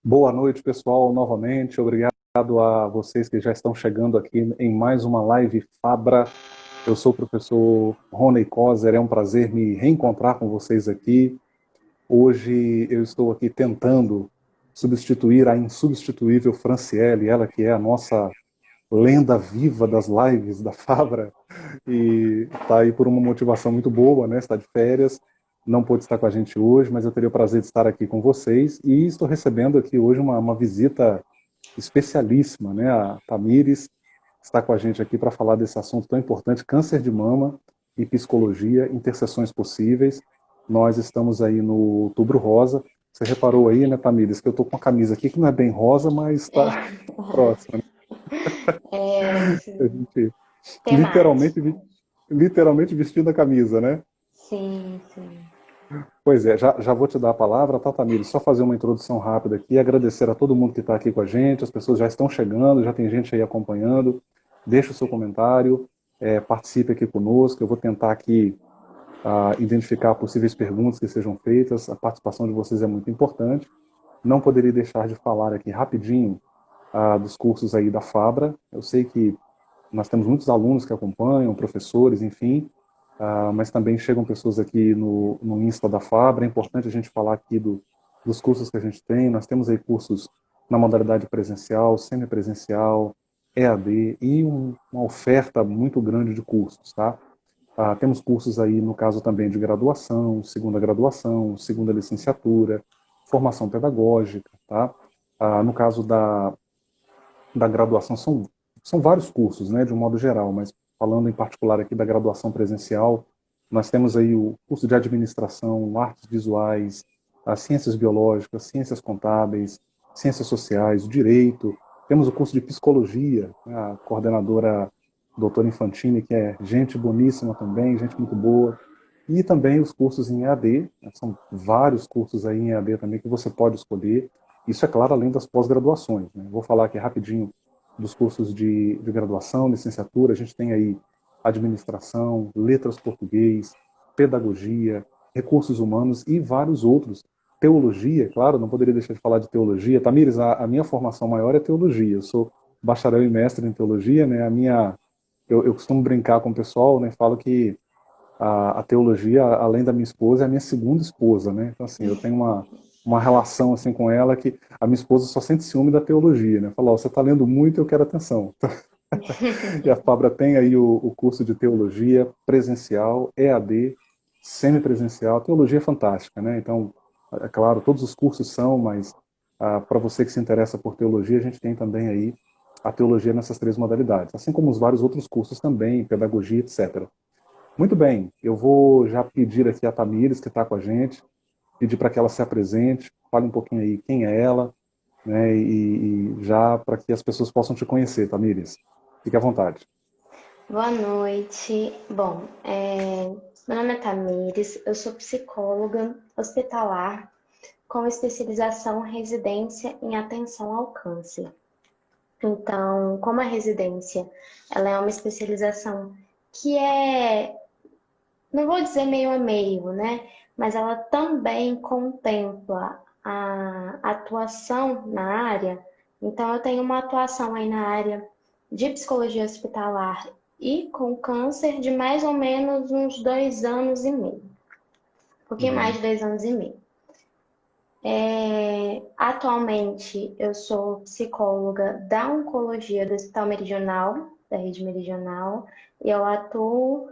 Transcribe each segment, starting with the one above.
Boa noite, pessoal, novamente. Obrigado a vocês que já estão chegando aqui em mais uma live Fabra. Eu sou o professor Rony Coser, é um prazer me reencontrar com vocês aqui. Hoje eu estou aqui tentando substituir a insubstituível Franciele, ela que é a nossa lenda viva das lives da Fabra, e está aí por uma motivação muito boa, né? Está de férias, não pôde estar com a gente hoje, mas eu teria o prazer de estar aqui com vocês, e estou recebendo aqui hoje uma visita especialíssima, né? A Tamires está com a gente aqui para falar desse assunto tão importante, câncer de mama e psicologia, interseções possíveis. Nós estamos aí no Outubro Rosa. Você reparou aí, né, Tamires, que eu estou com uma camisa aqui que não é bem rosa, mas está próxima, né? A Sim. gente literalmente, Temático. literalmente vestindo a camisa, né? Sim, sim. Pois é, já vou te dar a palavra, tá, Tamires? Só fazer uma introdução rápida aqui, agradecer a todo mundo que está aqui com a gente, as pessoas já estão chegando, já tem gente aí acompanhando. Deixe o seu comentário, participe aqui conosco, eu vou tentar aqui identificar possíveis perguntas que sejam feitas, a participação de vocês é muito importante. Não poderia deixar de falar aqui rapidinho dos cursos aí da Fabra. Eu sei que nós temos muitos alunos que acompanham, professores, enfim, mas também chegam pessoas aqui no Insta da Fabra. É importante a gente falar aqui dos cursos que a gente tem. Nós temos aí cursos na modalidade presencial, semipresencial, EAD e uma oferta muito grande de cursos, tá? Temos cursos aí, no caso também de graduação, segunda licenciatura, formação pedagógica, tá? No caso da graduação, são vários cursos, né, de um modo geral, mas falando em particular aqui da graduação presencial, nós temos aí o curso de administração, artes visuais, as ciências biológicas, ciências contábeis, ciências sociais, direito, temos o curso de psicologia, né, a coordenadora doutora Infantini, que é gente boníssima também, gente muito boa, e também os cursos em EAD, né, são vários cursos aí em EAD também que você pode escolher. Isso é claro, além das pós-graduações, né? Vou falar aqui rapidinho dos cursos de graduação, licenciatura. A gente tem aí administração, letras português, pedagogia, recursos humanos e vários outros. Teologia, claro, não poderia deixar de falar de teologia. Tamires, a minha formação maior é teologia. Eu sou bacharel e mestre em teologia, né? Eu costumo brincar com o pessoal, né? Falo que a teologia, além da minha esposa, é a minha segunda esposa, né? Então, assim, eu tenho uma relação, assim, com ela que a minha esposa só sente ciúme da teologia, né? Fala, ó, você está lendo muito, eu quero atenção. E a Fabra tem aí o curso de teologia presencial, EAD, semipresencial. A teologia é fantástica, né? Então, é claro, todos os cursos são, mas para você que se interessa por teologia, a gente tem também aí a teologia nessas três modalidades, assim como os vários outros cursos também, pedagogia, etc. Muito bem, eu vou já pedir aqui a Tamires, que está com a gente, pedir para que ela se apresente, fale um pouquinho aí quem é ela, né, e já para que as pessoas possam te conhecer, Tamires. Fique à vontade. Boa noite. Bom, meu nome é Tamires, eu sou psicóloga hospitalar com especialização em residência em atenção ao câncer. Então, como a residência, ela é uma especialização que não vou dizer meio a meio, né? Mas ela também contempla a atuação na área. Então, eu tenho uma atuação aí na área de psicologia hospitalar e com câncer de mais ou menos uns 2 anos e meio. Um pouquinho mais Uhum, de 2 anos e meio. Atualmente, eu sou psicóloga da oncologia do Hospital Meridional, da Rede Meridional, e eu atuo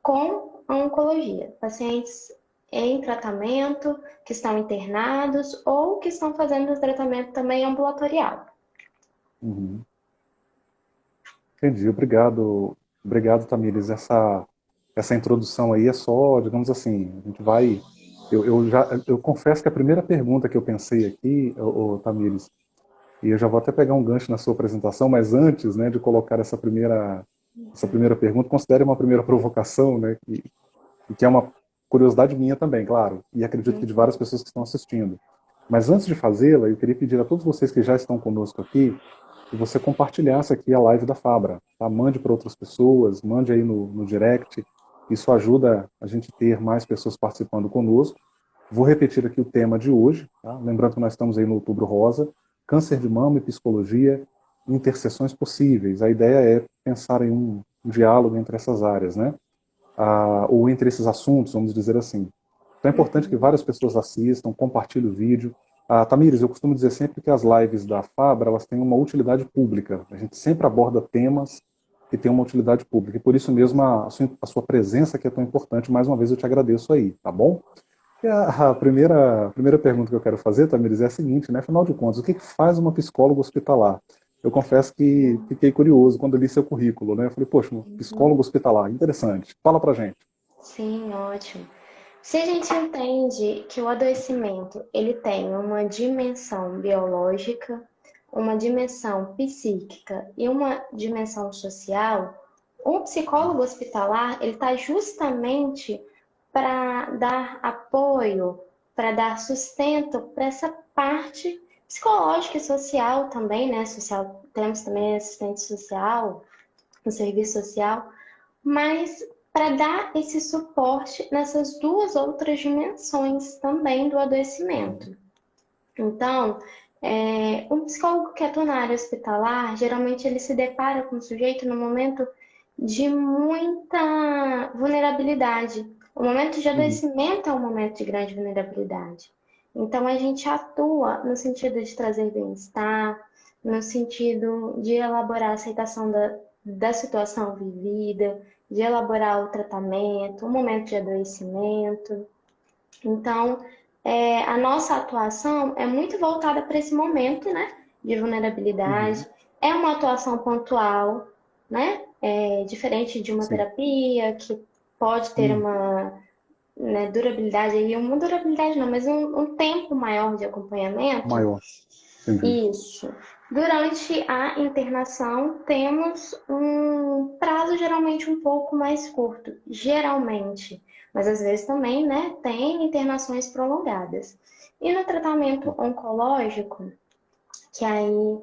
com a oncologia, pacientes em tratamento, que estão internados ou que estão fazendo o tratamento também ambulatorial. uhum. Entendi, obrigado, Tamires. Essa introdução aí é só, digamos assim, a gente vai. Eu confesso que a primeira pergunta que eu pensei aqui, Tamires, e eu já vou até pegar um gancho na sua apresentação, mas antes, né, de colocar essa primeira pergunta, considere uma primeira provocação, né, e que é uma curiosidade minha também, claro, e acredito que de várias pessoas que estão assistindo. Mas antes de fazê-la, eu queria pedir a todos vocês que já estão conosco aqui, que você compartilhasse aqui a live da Fabra, tá? Mande para outras pessoas, mande aí no direct, isso ajuda a gente ter mais pessoas participando conosco. Vou repetir aqui o tema de hoje, tá? Lembrando que nós estamos aí no Outubro Rosa, câncer de mama e psicologia, interseções possíveis. A ideia é pensar em um diálogo entre essas áreas, né? Ou entre esses assuntos, vamos dizer assim. Então é importante que Uhum. várias pessoas assistam, compartilhem o vídeo. Tamires, eu costumo dizer sempre que as lives da Fabra, elas têm uma utilidade pública. A gente sempre aborda temas que têm uma utilidade pública. E por isso mesmo a sua presença aqui é tão importante. Mais uma vez eu te agradeço aí, tá bom? E a primeira pergunta que eu quero fazer, Tamires, é a seguinte, né? Afinal de contas, o que faz uma psicóloga hospitalar? Eu confesso que fiquei curioso quando li seu currículo, né? Eu falei, poxa, um Uhum. psicólogo hospitalar, interessante. Fala pra gente. Sim, ótimo. Se a gente entende que o adoecimento ele tem uma dimensão biológica, uma dimensão psíquica e uma dimensão social, um psicólogo hospitalar ele está justamente para dar apoio, para dar sustento para essa parte psicológica e social também, né? Social, temos também assistente social, o serviço social, mas para dar esse suporte nessas duas outras dimensões também do adoecimento. Então, um psicólogo que atua na área hospitalar, geralmente ele se depara com o sujeito no momento de muita vulnerabilidade. O momento de Uhum, adoecimento é um momento de grande vulnerabilidade. Então, a gente atua no sentido de trazer bem-estar, no sentido de elaborar a aceitação da situação vivida, de elaborar o tratamento, o momento de adoecimento. Então, a nossa atuação é muito voltada para esse momento, né, de vulnerabilidade. uhum, É uma atuação pontual, né, diferente de uma sim. terapia que pode ter Uhum, uma, né, durabilidade aí, uma durabilidade não, mas um tempo maior de acompanhamento. maior, entendi. Isso. Durante a internação, temos um prazo geralmente um pouco mais curto, geralmente, mas às vezes também, né, tem internações prolongadas. E no tratamento oncológico, que aí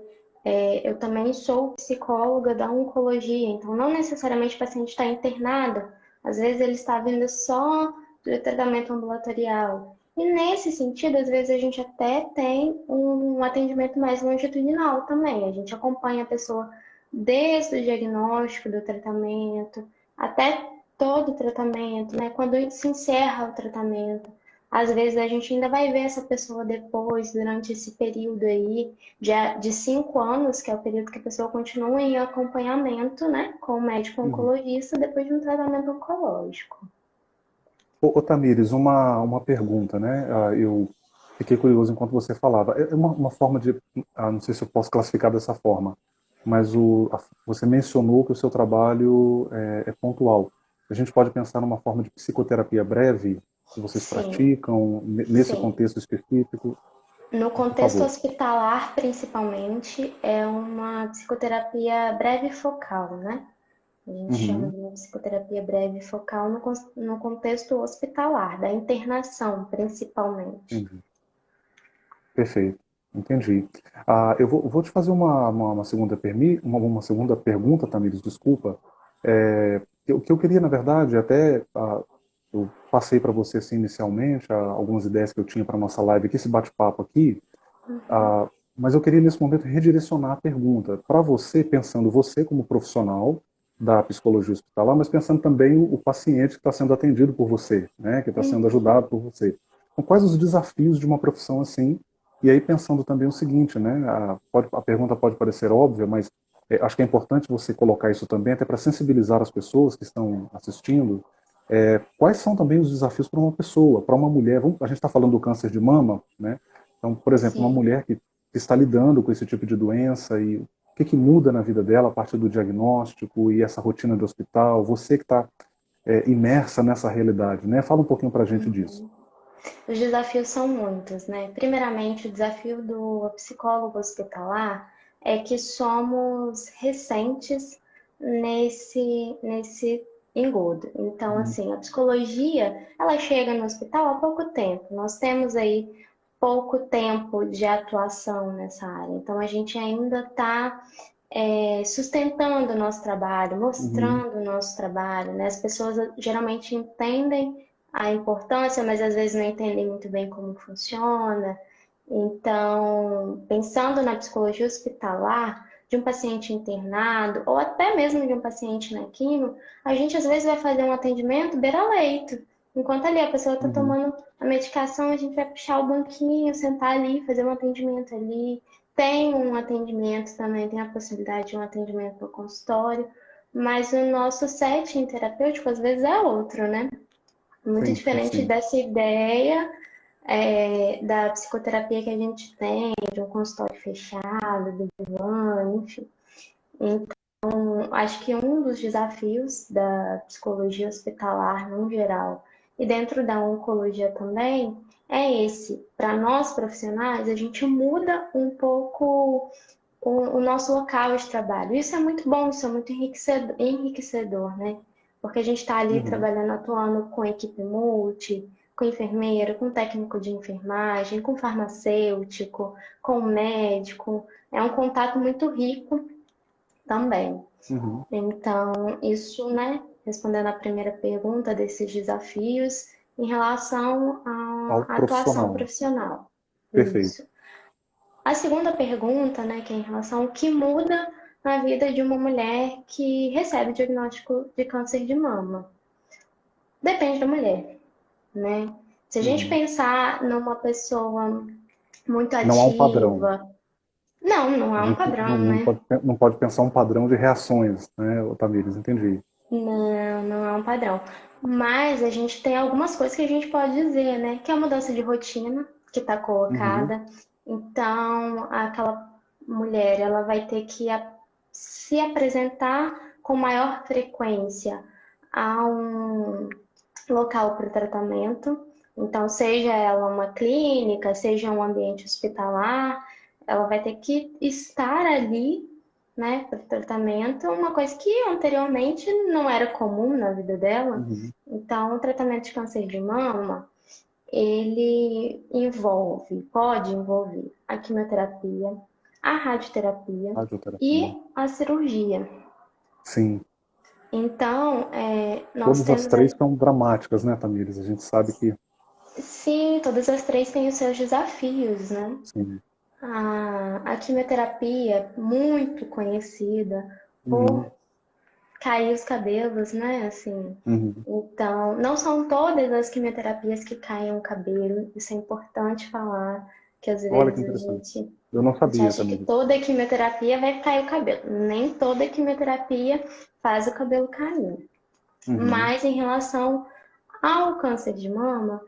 eu também sou psicóloga da oncologia, então não necessariamente o paciente está internado, às vezes ele está vindo só do tratamento ambulatorial. E nesse sentido, às vezes a gente até tem um atendimento mais longitudinal também. A gente acompanha a pessoa desde o diagnóstico do tratamento até todo o tratamento, né? Quando se encerra o tratamento. Às vezes a gente ainda vai ver essa pessoa depois, durante esse período aí, de 5 anos, que é o período que a pessoa continua em acompanhamento, né, com o médico Uhum. oncologista depois de um tratamento oncológico. Ô, Tamires, uma pergunta, né? Eu fiquei curioso enquanto você falava. É uma forma de, não sei se eu posso classificar dessa forma, mas você mencionou que o seu trabalho é pontual. A gente pode pensar numa forma de psicoterapia breve que vocês Sim, praticam nesse sim. contexto específico? No Por contexto favor. hospitalar, principalmente, é uma psicoterapia breve focal, né? A gente chama Uhum. de uma psicoterapia breve focal no contexto hospitalar, da internação, principalmente. Entendi. Perfeito. Entendi. Eu vou te fazer uma segunda, uma segunda pergunta, Tamires, desculpa. O que eu queria, na verdade, até eu passei para você assim, inicialmente algumas ideias que eu tinha para nossa live aqui, esse bate-papo aqui, mas eu queria nesse momento redirecionar a pergunta para você, pensando você como profissional da psicologia hospitalar, mas pensando também o paciente que está sendo atendido por você, né, que está sendo Uhum. ajudado por você. Então, quais os desafios de uma profissão assim? E aí pensando também o seguinte, né, a pergunta pode parecer óbvia, mas acho que é importante você colocar isso também, até para sensibilizar as pessoas que estão assistindo. Quais são também os desafios para uma pessoa, para uma mulher? A gente está falando do câncer de mama, né? Então, por exemplo, uma Sim. mulher que está lidando com esse tipo de doença e o que muda na vida dela a partir do diagnóstico e essa rotina de hospital, você que está imersa nessa realidade, né? Fala um pouquinho para a gente disso. Os desafios são muitos, né? Primeiramente, o desafio do psicólogo hospitalar é que somos recentes nesse engodo. Então, Uhum, assim, a psicologia, ela chega no hospital há pouco tempo. Nós temos aí pouco tempo de atuação nessa área. Então, a gente ainda está sustentando o nosso trabalho, uhum, mostrando o nosso trabalho, né? As pessoas geralmente entendem a importância, mas às vezes não entendem muito bem como funciona. Então, pensando na psicologia hospitalar, de um paciente internado, ou até mesmo de um paciente na quimo, a gente às vezes vai fazer um atendimento beira-leito. Enquanto ali a pessoa está Uhum. tomando a medicação, a gente vai puxar o banquinho, sentar ali, fazer um atendimento ali. Tem um atendimento também, tem a possibilidade de um atendimento no consultório, mas o nosso setting terapêutico às vezes é outro, né? Muito Sim, diferente sim. dessa ideia da psicoterapia que a gente tem, de um consultório fechado, do divã, enfim. Então, acho que um dos desafios da psicologia hospitalar no geral, e dentro da oncologia também, é esse. Para nós profissionais, a gente muda um pouco o nosso local de trabalho. Isso é muito bom, isso é muito enriquecedor, né? Porque a gente está ali Uhum. trabalhando, atuando com equipe multi, com enfermeiro, com técnico de enfermagem, com farmacêutico, com médico. É um contato muito rico também. Uhum. Então, isso, né, respondendo a primeira pergunta desses desafios em relação Ao à atuação profissional. profissional. Perfeito. Isso. A segunda pergunta, né, que é em relação ao que muda na vida de uma mulher que recebe o diagnóstico de câncer de mama. Depende da mulher, né? Se a gente Uhum. pensar numa pessoa muito Não há um padrão. ativa, não A é um gente padrão, né? não pode pensar um padrão de reações, né, Tamires? Entendi. Não é um padrão. Mas a gente tem algumas coisas que a gente pode dizer, né? Que é a mudança de rotina que está Uhum. colocada. Então, aquela mulher, ela vai ter que se apresentar com maior frequência a um local para o tratamento. Então, seja ela uma clínica, seja um ambiente hospitalar, ela vai ter que estar ali, né, para o tratamento, uma coisa que anteriormente não era comum na vida dela. Uhum. Então, o tratamento de câncer de mama, ele pode envolver a quimioterapia, a radioterapia Radioterapia. e a cirurgia. Sim. Então, nós Todas as temos três são dramáticas, né, Tamires? A gente sabe que, sim, todas as três têm os seus desafios, né? sim. A quimioterapia, muito conhecida Uhum. por cair os cabelos, né? Assim, Uhum. então, não são todas as quimioterapias que caem o cabelo, isso é importante falar, que às Olha que vezes interessante. Eu não a gente sabia, acha que Tamires. toda quimioterapia vai cair o cabelo. Nem toda quimioterapia faz o cabelo cair. Uhum. Mas em relação ao câncer de mama,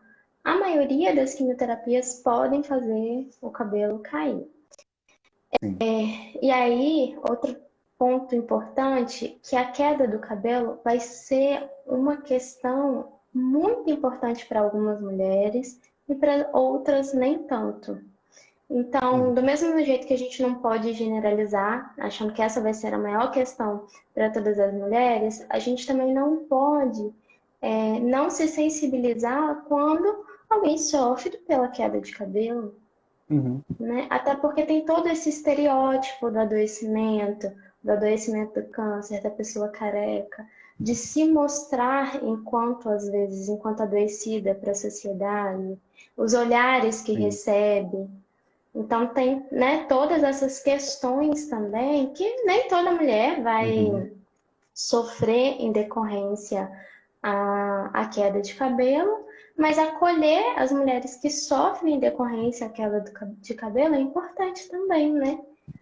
a maioria das quimioterapias podem fazer o cabelo cair. Sim. E aí, outro ponto importante, que a queda do cabelo vai ser uma questão muito importante para algumas mulheres e para outras nem tanto. Então, Uhum. do mesmo jeito que a gente não pode generalizar, achando que essa vai ser a maior questão para todas as mulheres, a gente também não pode não se sensibilizar quando alguém sofre pela queda de cabelo, Uhum. né? Até porque tem todo esse estereótipo do adoecimento do câncer, da pessoa careca, de se mostrar enquanto, às vezes, enquanto adoecida para a sociedade, os olhares que Sim. recebe. Então tem, né, todas essas questões também que nem toda mulher Uhum. vai sofrer em decorrência a queda de cabelo, mas acolher as mulheres que sofrem em decorrência à queda de cabelo é importante também, né?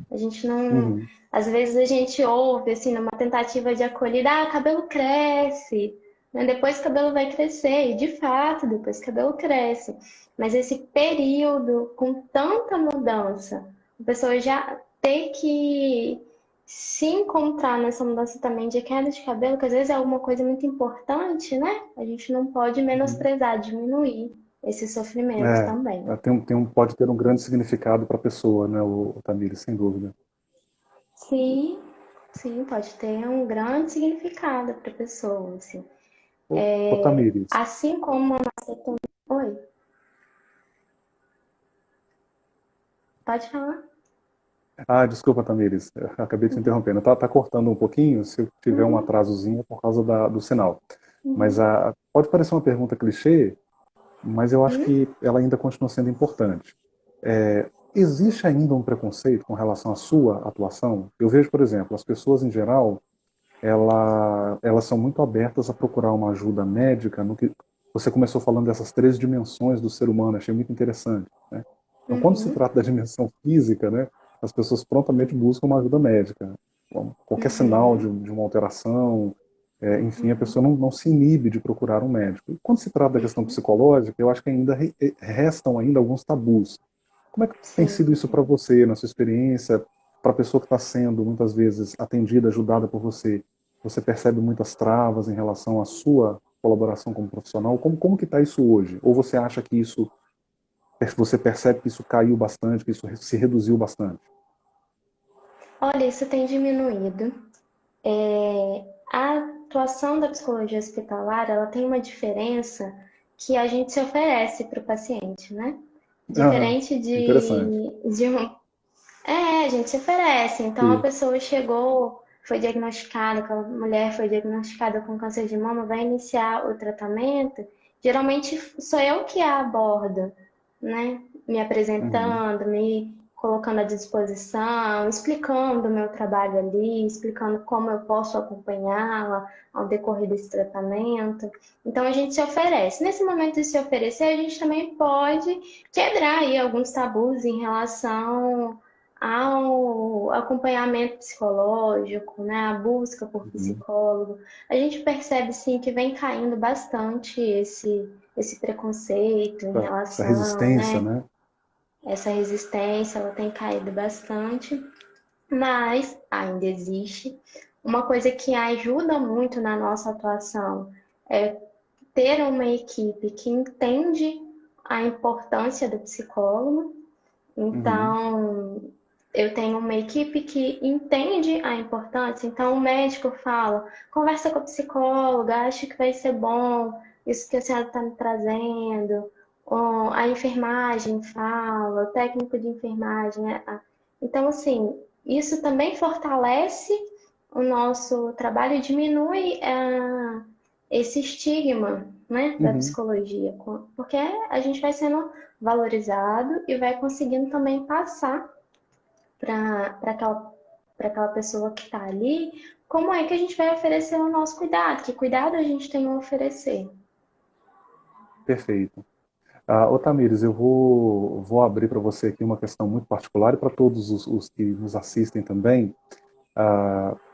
A gente não. Uhum. Às vezes a gente ouve, assim, numa tentativa de acolhida, o cabelo cresce, né? Depois o cabelo vai crescer, e de fato, depois o cabelo cresce. Mas esse período com tanta mudança, a pessoa já ter que se encontrar nessa mudança também de queda de cabelo, que às vezes é alguma coisa muito importante, né? A gente não pode Uhum. menosprezar, diminuir esse sofrimento também. Pode ter um grande significado para a pessoa, né, o Tamires, sem dúvida. Sim, sim, pode ter um grande significado para a pessoa, assim. Ô, Tamires, Assim como a mastectomia. Oi, pode falar? desculpa, Tamires, eu acabei te Uhum, interrompendo. Tá cortando um pouquinho, se eu tiver um uhum, atrasozinho é por causa do sinal. Mas uhum. pode parecer uma pergunta clichê, mas eu acho Hum? que ela ainda continua sendo importante. Existe ainda um preconceito com relação à sua atuação? Eu vejo, por exemplo, as pessoas em geral, elas são muito abertas a procurar uma ajuda médica no que você começou falando dessas três dimensões do ser humano, achei muito interessante, né? Então, quando se Uhum, trata da dimensão física, né, as pessoas prontamente buscam uma ajuda médica. Bom, qualquer sinal uhum, de uma alteração, enfim, a pessoa uhum, não se inibe de procurar um médico. E quando se trata da questão uhum. psicológica, eu acho que ainda restam ainda alguns tabus. Como é que tem sido Sim, isso para você, na sua experiência, para a pessoa que está sendo muitas vezes atendida, ajudada por você? Você percebe muitas travas em relação à sua colaboração como profissional? Como que está isso hoje? Ou você acha que isso, você percebe que isso caiu bastante, que isso se reduziu bastante? olha, isso tem diminuído. A atuação da psicologia hospitalar, ela tem uma diferença que a gente se oferece para o paciente, né? Aham, Diferente interessante. de um. A gente se oferece. Então, a Sim. pessoa chegou, foi diagnosticada, aquela mulher foi diagnosticada com câncer de mama, vai iniciar o tratamento. Geralmente sou eu que a abordo, né? Me Uhum. apresentando, me colocando à disposição, explicando o meu trabalho ali, explicando como eu posso acompanhá-la ao decorrer desse tratamento. Então a gente se oferece. Nesse momento de se oferecer, a gente também pode quebrar aí alguns tabus em relação ao acompanhamento psicológico, né, a busca por Uhum. psicólogo. A gente percebe sim que vem caindo bastante esse preconceito em Essa relação, resistência, né? né? Essa resistência, ela tem caído bastante, mas ainda existe. Uma coisa que ajuda muito na nossa atuação é ter uma equipe que entende a importância do psicólogo. Uhum. Então, eu tenho uma equipe que entende a importância. Então, o médico fala: conversa com a psicóloga, acho que vai ser bom isso que a senhora está me trazendo. Ou a enfermagem fala, o técnico de enfermagem. Então, assim, isso também fortalece o nosso trabalho e diminui esse estigma, né, da Uhum. psicologia, porque a gente vai sendo valorizado e vai conseguindo também passar para aquela pessoa que está ali como é que a gente vai oferecer o nosso cuidado, que cuidado a gente tem a oferecer. Perfeito. Ô Tamires, eu vou abrir para você aqui uma questão muito particular e para todos os que nos assistem também.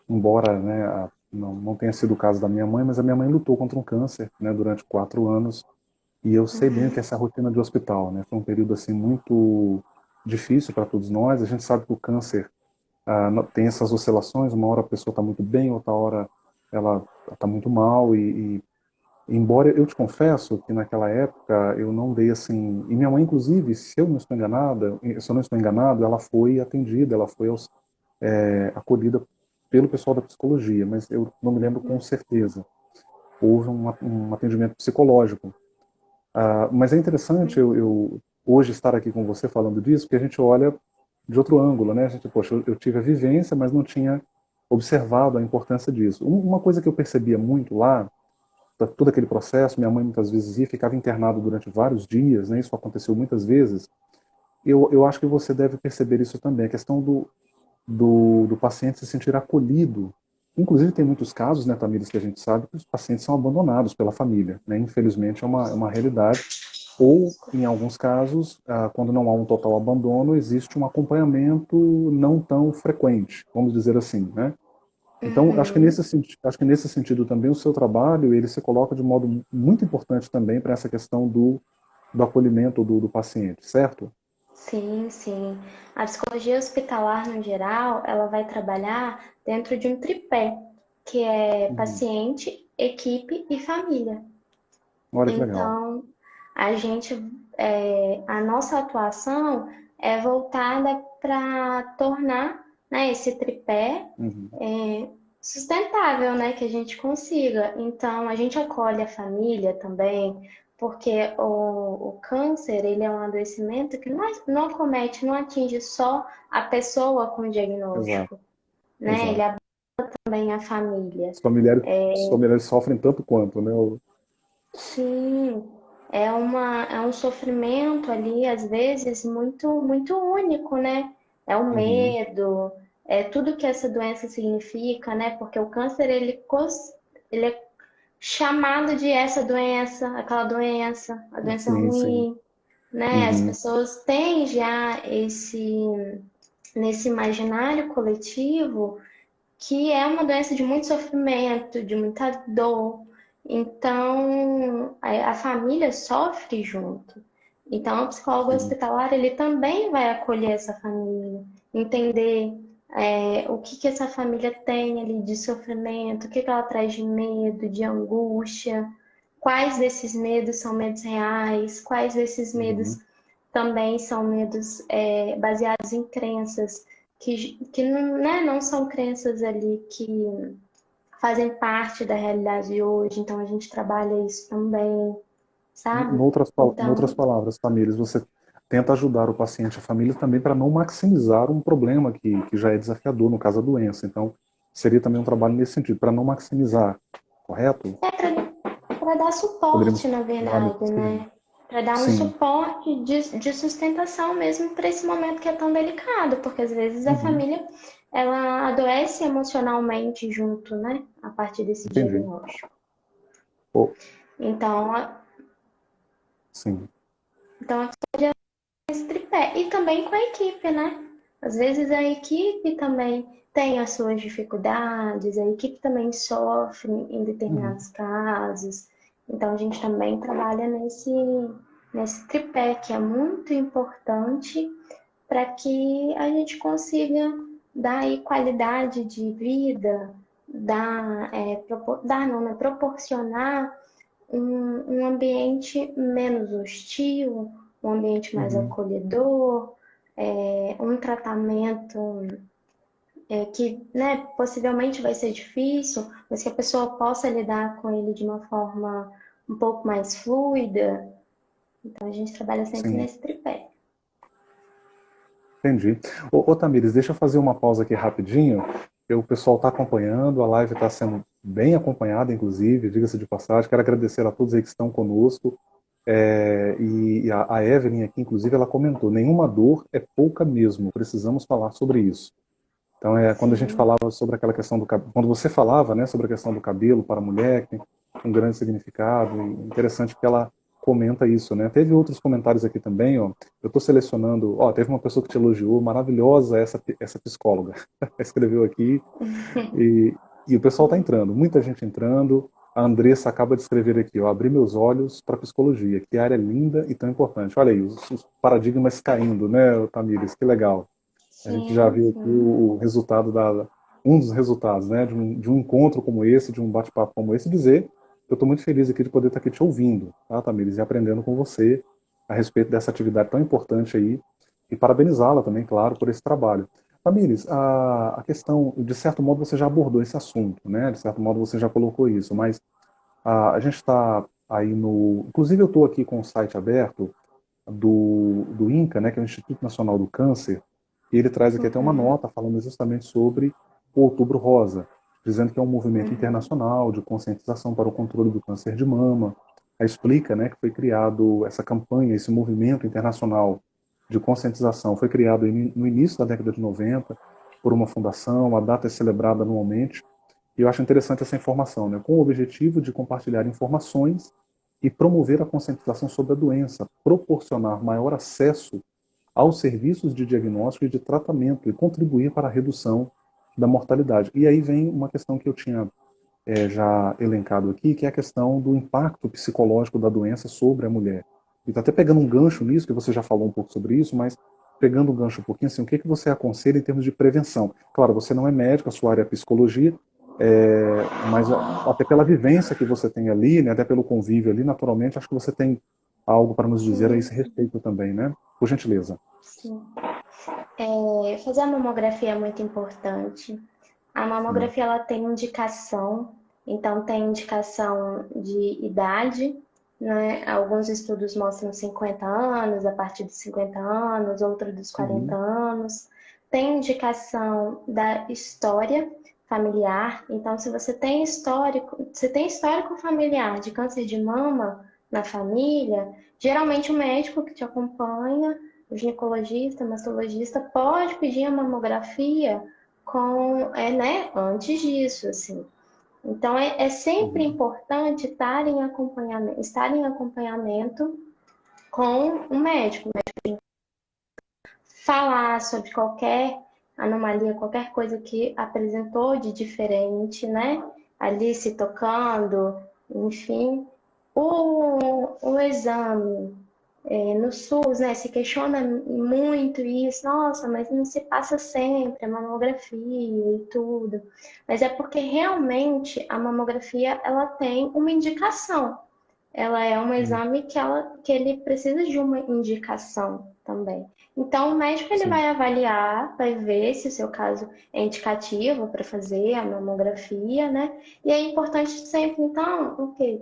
Embora, né, não tenha sido o caso da minha mãe, mas a minha mãe lutou contra um câncer, né, durante 4 anos, e eu sei bem o que é Uhum, essa rotina de hospital, né? Foi um período assim muito difícil para todos nós. A gente sabe que o câncer tem essas oscilações. Uma hora a pessoa está muito bem, outra hora ela está muito mal. Embora eu te confesso que naquela época eu não dei assim. E minha mãe, inclusive, se eu não estou enganado, ela foi atendida, ela foi acolhida pelo pessoal da psicologia, mas eu não me lembro com uhum, certeza. Houve um atendimento psicológico. Mas é interessante eu hoje estar aqui com você falando disso, porque a gente olha de outro ângulo, né? A gente, poxa, eu tive a vivência, mas não tinha observado a importância disso. Uma coisa que eu percebia muito lá, todo aquele processo, minha mãe muitas vezes ia, ficava internada durante vários dias, né? Isso aconteceu muitas vezes. Eu acho que você deve perceber isso também, a questão do paciente se sentir acolhido. Inclusive, tem muitos casos, né, Tamires, que a gente sabe que os pacientes são abandonados pela família, né? Infelizmente, é uma realidade. Ou, em alguns casos, quando não há um total abandono, existe um acompanhamento não tão frequente, vamos dizer assim, né? Então, uhum. acho que nesse sentido também o seu trabalho, ele se coloca de modo muito importante também para essa questão do acolhimento do paciente, certo? Sim, sim. A psicologia hospitalar, no geral, ela vai trabalhar dentro de um tripé, que é Uhum. paciente, equipe e família. Olha que legal. Então, a gente, a nossa atuação é voltada para tornar, né, esse tripé Uhum. sustentável, né, que a gente consiga. Então, a gente acolhe a família também, porque o câncer, ele é um adoecimento que não acomete, não atinge só a pessoa com o Exato, diagnóstico, né, ele exato. abrange também a família. Os familiares sofrem tanto quanto, né? Sim, é um sofrimento ali, às vezes, muito único, né? É o Uhum. medo, é tudo que essa doença significa, né? Porque o câncer, ele é chamado de essa doença, aquela doença, a doença Sim, sim. ruim, né? As Uhum. pessoas têm já nesse imaginário coletivo que é uma doença de muito sofrimento, de muita dor. Então, a família sofre junto. Então, o psicólogo Sim. hospitalar, ele também vai acolher essa família, entender o que que essa família tem ali de sofrimento, o que que ela traz de medo, de angústia, quais desses medos são medos reais, quais desses medos Uhum. também são medos baseados em crenças que não, né, não são crenças ali que fazem parte da realidade de hoje, então a gente trabalha isso também, sabe? Em outras Então, palavras, Tamires, você tenta ajudar o paciente, a família também para não maximizar um problema que já é desafiador, no caso a doença. Então, seria também um trabalho nesse sentido, para não maximizar, correto? é para dar Poderíamos suporte, na falar verdade, nesse sentido. né? Para dar um Sim. suporte de sustentação mesmo para esse momento que é tão delicado, porque às vezes a Uhum. família ela adoece emocionalmente junto, né? A partir desse Entendi. diagnóstico. Oh, Então, sim. então esse tripé. E também com a equipe, né? Às vezes a equipe também tem as suas dificuldades, a equipe também sofre em Uhum. determinados casos. Então a gente também trabalha nesse tripé que é muito importante para que a gente consiga dar aí qualidade de vida, dar não, né? Proporcionar um ambiente menos hostil, um ambiente mais Uhum. acolhedor, um tratamento que, né, possivelmente vai ser difícil, mas que a pessoa possa lidar com ele de uma forma um pouco mais fluida. Então a gente trabalha sempre Sim. nesse tripé. Entendi. Ô, Tamires, deixa eu fazer uma pausa aqui rapidinho. O pessoal está acompanhando, a live está sendo bem acompanhada, inclusive, diga-se de passagem. Quero agradecer a todos aí que estão conosco. E a Evelyn aqui, inclusive, ela comentou: nenhuma dor é pouca mesmo, precisamos falar sobre isso. Então, quando a gente Sim. falava sobre aquela questão do cabelo, quando você falava, né, sobre a questão do cabelo para a mulher, que tem um grande significado, e interessante que ela comenta isso, né? Teve outros comentários aqui também, ó. Eu estou selecionando, ó, teve uma pessoa que te elogiou, maravilhosa essa psicóloga, escreveu aqui, e, e o pessoal está entrando, muita gente entrando. A Andressa acaba de escrever aqui, ó, abri meus olhos para a psicologia, que área linda e tão importante. Olha aí, os paradigmas caindo, né, Tamires, que legal. A gente já Sim, viu aqui sim. o resultado um dos resultados, né, de um encontro como esse, de um bate-papo como esse, dizer que eu estou muito feliz aqui de poder estar aqui te ouvindo, tá, Tamires, e aprendendo com você a respeito dessa atividade tão importante aí, e parabenizá-la também, claro, por esse trabalho. Tamires, a questão, de certo modo, você já abordou esse assunto, né, de certo modo você já colocou isso, mas a gente está aí no... Inclusive eu estou aqui com o site aberto, do INCA, né, que é o Instituto Nacional do Câncer, e ele traz aqui até uma Uhum, nota falando justamente sobre o Outubro Rosa, dizendo que é um movimento uhum, internacional de conscientização para o controle do câncer de mama. Aí explica, né, que foi criado essa campanha, esse movimento internacional de conscientização, foi criado no início da década de 90 por uma fundação, a data é celebrada anualmente, e eu acho interessante essa informação, né, com o objetivo de compartilhar informações e promover a conscientização sobre a doença, proporcionar maior acesso aos serviços de diagnóstico e de tratamento e contribuir para a redução da mortalidade. E aí vem uma questão que eu tinha já elencado aqui, que é a questão do impacto psicológico da doença sobre a mulher. E está até pegando um gancho nisso, que você já falou um pouco sobre isso, mas pegando um gancho um pouquinho, assim, o que, que você aconselha em termos de prevenção? Claro, você não é médico, a sua área é psicologia, mas até pela vivência que você tem ali, né, até pelo convívio ali, naturalmente, acho que você tem algo para nos dizer a sim, esse respeito também, né? Por gentileza. sim. Fazer a mamografia é muito importante. A Sim. mamografia ela tem indicação, então tem indicação de idade, né? Alguns estudos mostram 50 anos, a partir de 50 anos, outros dos 40 Uhum. anos. Tem indicação da história familiar. Então, se você tem histórico familiar de câncer de mama na família, geralmente o médico que te acompanha, o ginecologista, mastologista, pode pedir a mamografia né, antes disso, assim. Então, é sempre Uhum. importante estar em acompanhamento com um médico, falar sobre qualquer anomalia, qualquer coisa que apresentou de diferente, né? Ali se tocando, enfim. O exame no SUS, né, se questiona muito isso, nossa, mas não se passa sempre a mamografia e tudo. Mas é porque realmente a mamografia ela tem uma indicação. Ela é um Uhum. exame que ele precisa de uma indicação também. Então, o médico ele Sim. vai avaliar, vai ver se o seu caso é indicativo para fazer a mamografia, né? E é importante sempre, então, o quê?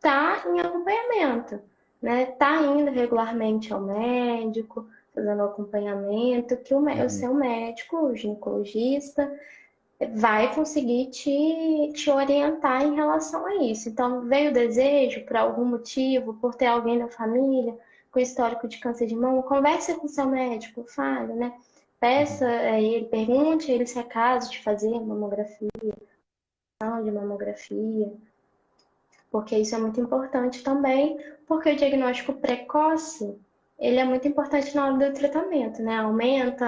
Tá em acompanhamento, né? Tá indo regularmente ao médico, fazendo acompanhamento, que o Uhum. seu médico, o ginecologista, vai conseguir te orientar em relação a isso. Então, veio o desejo, por algum motivo, por ter alguém da família com histórico de câncer de mama, converse com seu médico, fale, né? Peça Uhum. a ele, pergunte a ele se é caso de fazer mamografia, de mamografia, porque isso é muito importante também, porque o diagnóstico precoce, ele é muito importante na hora do tratamento, né? Aumenta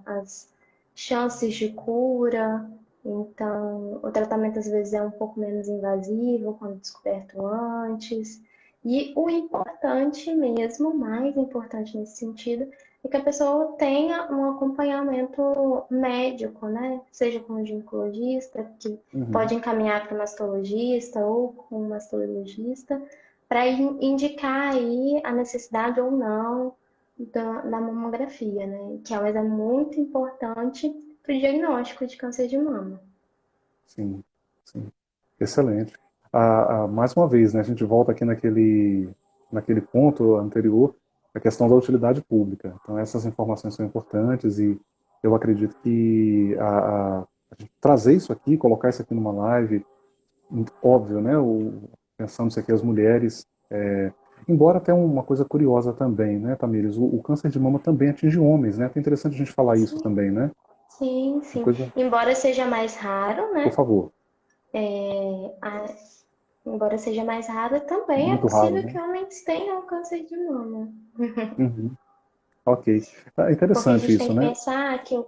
Uhum. as chances de cura, então o tratamento às vezes é um pouco menos invasivo quando descoberto antes. E o importante mesmo, mais importante nesse sentido, é que a pessoa tenha um acompanhamento médico, né? Seja com um ginecologista, que Uhum. pode encaminhar para o mastologista ou com o mastologista para indicar aí a necessidade ou não da mamografia, né? Que é um exame muito importante para o diagnóstico de câncer de mama. Sim, sim. Excelente. Mais uma vez, né, a gente volta aqui naquele ponto anterior, a questão da utilidade pública. Então, essas informações são importantes e eu acredito que a gente trazer isso aqui, colocar isso aqui numa live, óbvio, né, pensando isso aqui, as mulheres, embora tenha uma coisa curiosa também, né, Tamires, o câncer de mama também atinge homens, né, é interessante a gente falar isso Sim, também, né, sim, uma sim. coisa, Embora seja mais raro, por né? favor, A- Embora seja mais raro, também é muito raro, possível né. que homens tenham câncer de mama. Uhum. Ok. É Porque a interessante gente tem isso, que né? pensar que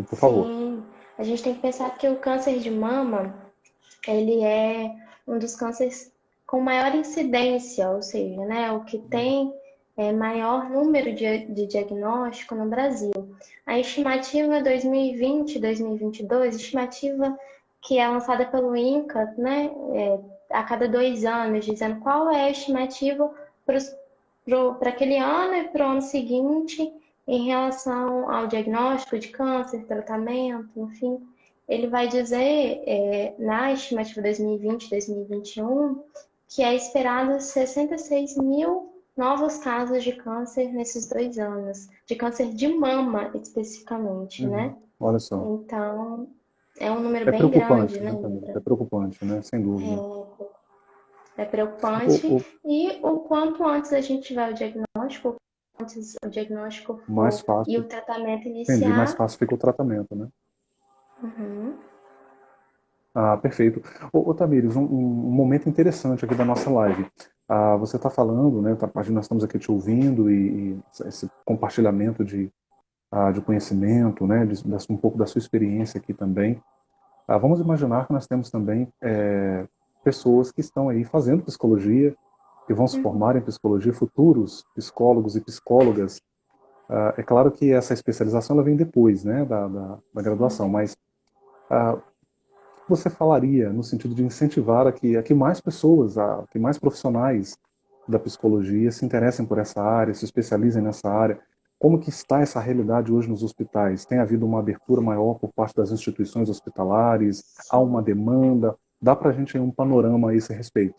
Por favor. sim, a gente tem que pensar que o câncer de mama, ele é um dos cânceres com maior incidência, ou seja, né, o que tem maior número de diagnóstico no Brasil. A estimativa 2020, 2022, estimativa que é lançada pelo INCA, né, a cada 2 anos, dizendo qual é a estimativa para aquele ano e para o ano seguinte em relação ao diagnóstico de câncer, tratamento, enfim. Ele vai dizer, na estimativa 2020-2021, que é esperado 66 mil novos casos de câncer nesses 2 anos, de câncer de mama especificamente, Uhum. né? Olha só. Então, é um número É bem grande, preocupante, né? né, Camila? É preocupante, né? Sem dúvida. É preocupante. O E o quanto antes a gente tiver o diagnóstico, antes o diagnóstico mais for e o fácil, tratamento entendi, mais iniciar. fácil fica o tratamento, né? Uhum. Ah, perfeito. Tamires, um momento interessante aqui da nossa live. Você está falando, né? Nós estamos aqui te ouvindo e esse compartilhamento de conhecimento, né? Um pouco da sua experiência aqui também. Vamos imaginar que nós temos também pessoas que estão aí fazendo psicologia, que vão se Uhum. formar em psicologia, futuros psicólogos e psicólogas. É claro que essa especialização ela vem depois, né, da graduação, Sim. mas o que você falaria no sentido de incentivar a que mais pessoas, a que mais profissionais da psicologia se interessem por essa área, se especializem nessa área? Como que está essa realidade hoje nos hospitais? Tem havido uma abertura maior por parte das instituições hospitalares? Há uma Sim. demanda? Dá para a gente ter um panorama a esse respeito?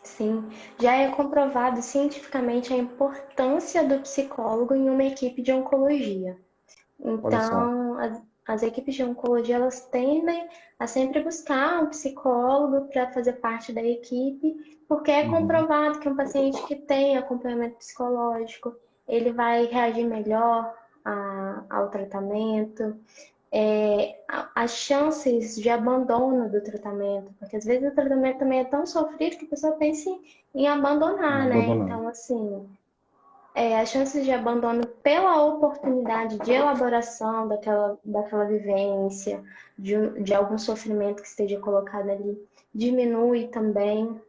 Sim. Já é comprovado cientificamente a importância do psicólogo em uma equipe de oncologia. Olha só. Então, as equipes de oncologia, elas tendem a sempre buscar um psicólogo para fazer parte da equipe, porque é Uhum. comprovado que um paciente que tem acompanhamento psicológico, ele vai reagir melhor ao tratamento, as chances de abandono do tratamento, porque às vezes o tratamento também é tão sofrido que a pessoa pensa em abandonar, né? Abandonado. Então, assim, as chances de abandono pela oportunidade de elaboração daquela vivência, de algum sofrimento que esteja colocado ali, diminui também.